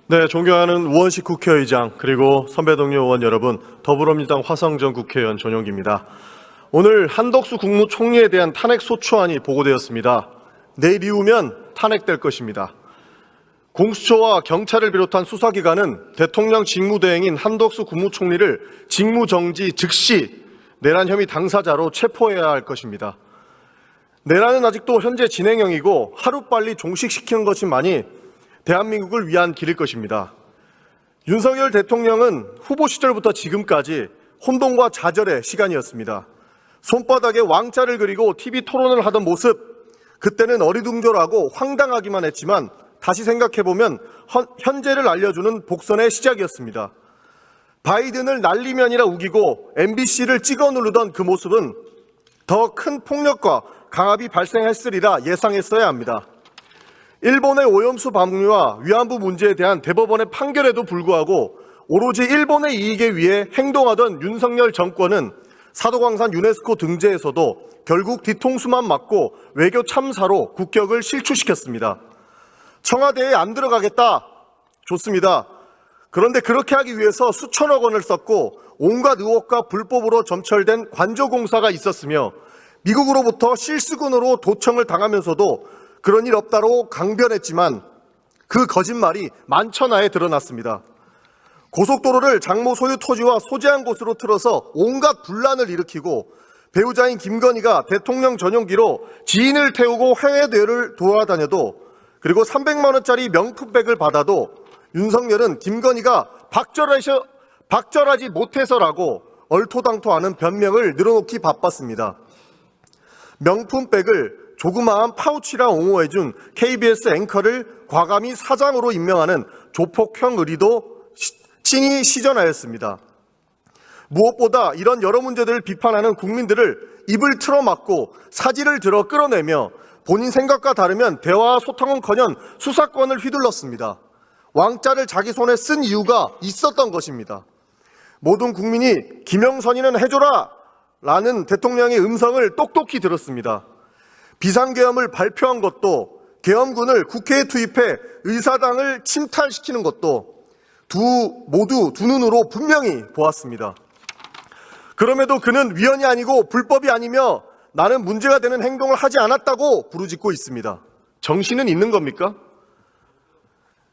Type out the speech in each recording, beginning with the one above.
네, 존경하는 우원식 국회의장 그리고 선배 동료 의원 여러분, 더불어민주당 화성정 국회의원 전용기입니다. 오늘 한덕수 국무총리에 대한 탄핵 소추안이 보고되었습니다. 내일 이후면 탄핵될 것입니다. 공수처와 경찰을 비롯한 수사기관은 대통령 직무대행인 한덕수 국무총리를 직무정지 즉시 내란 혐의 당사자로 체포해야 할 것입니다. 내란은 아직도 현재 진행형이고 하루빨리 종식시키는 것만이 대한민국을 위한 길일 것입니다. 윤석열 대통령은 후보 시절부터 지금까지 혼돈과 좌절의 시간이었습니다. 손바닥에 왕자를 그리고 TV 토론을 하던 모습, 그때는 어리둥절하고 황당하기만 했지만 다시 생각해보면 현재를 알려주는 복선의 시작이었습니다. 바이든을 날리면이라 우기고 MBC를 찍어 누르던 그 모습은 더 큰 폭력과 강압이 발생했으리라 예상했어야 합니다. 일본의 오염수 방류와 위안부 문제에 대한 대법원의 판결에도 불구하고 오로지 일본의 이익에 위해 행동하던 윤석열 정권은 사도광산 유네스코 등재에서도 결국 뒤통수만 맞고 외교 참사로 국격을 실추시켰습니다. 청와대에 안 들어가겠다. 좋습니다. 그런데 그렇게 하기 위해서 수천억 원을 썼고 온갖 의혹과 불법으로 점철된 관조공사가 있었으며 미국으로부터 실수군으로 도청을 당하면서도 그런 일 없다로 강변했지만 그 거짓말이 만천하에 드러났습니다. 고속도로를 장모 소유 토지와 소재한 곳으로 틀어서 온갖 분란을 일으키고 배우자인 김건희가 대통령 전용기로 지인을 태우고 해외대회를 돌아다녀도, 그리고 300만 원짜리 명품백을 받아도 윤석열은 김건희가 박절하지 못해서라고 얼토당토하는 변명을 늘어놓기 바빴습니다. 명품백을 조그마한 파우치라 옹호해준 KBS 앵커를 과감히 사장으로 임명하는 조폭형 의리도 친히 시전하였습니다. 무엇보다 이런 여러 문제들을 비판하는 국민들을 입을 틀어막고 사지를 들어 끌어내며 본인 생각과 다르면 대화와 소통은커녕 수사권을 휘둘렀습니다. 왕자를 자기 손에 쓴 이유가 있었던 것입니다. 모든 국민이 김영선이는 해줘라 라는 대통령의 음성을 똑똑히 들었습니다. 비상계엄을 발표한 것도, 계엄군을 국회에 투입해 의사당을 침탈시키는 것도 모두 두 눈으로 분명히 보았습니다. 그럼에도 그는 위헌이 아니고 불법이 아니며 나는 문제가 되는 행동을 하지 않았다고 부르짖고 있습니다. 정신은 있는 겁니까?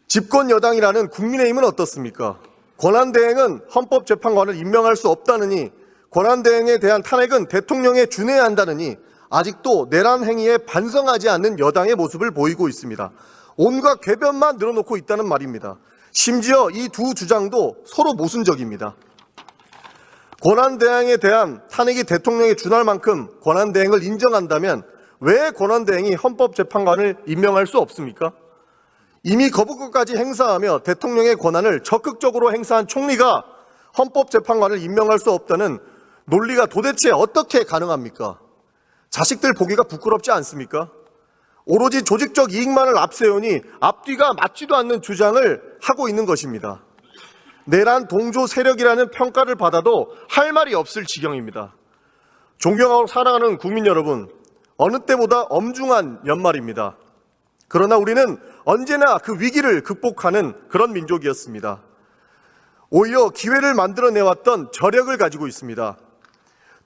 집권 여당이라는 국민의힘은 어떻습니까? 권한대행은 헌법재판관을 임명할 수 없다느니, 권한대행에 대한 탄핵은 대통령에 준해야 한다느니 아직도 내란 행위에 반성하지 않는 여당의 모습을 보이고 있습니다. 온갖 궤변만 늘어놓고 있다는 말입니다. 심지어 이 두 주장도 서로 모순적입니다. 권한대행에 대한 탄핵이 대통령에 준할 만큼 권한대행을 인정한다면 왜 권한대행이 헌법재판관을 임명할 수 없습니까? 이미 거부권까지 행사하며 대통령의 권한을 적극적으로 행사한 총리가 헌법재판관을 임명할 수 없다는 논리가 도대체 어떻게 가능합니까? 자식들 보기가 부끄럽지 않습니까? 오로지 조직적 이익만을 앞세우니 앞뒤가 맞지도 않는 주장을 하고 있는 것입니다. 내란 동조 세력이라는 평가를 받아도 할 말이 없을 지경입니다. 존경하고 사랑하는 국민 여러분, 어느 때보다 엄중한 연말입니다. 그러나 우리는 언제나 그 위기를 극복하는 그런 민족이었습니다. 오히려 기회를 만들어내왔던 저력을 가지고 있습니다.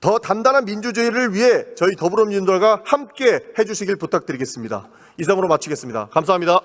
더 단단한 민주주의를 위해 저희 더불어민주당과 함께 해주시길 부탁드리겠습니다. 이상으로 마치겠습니다. 감사합니다.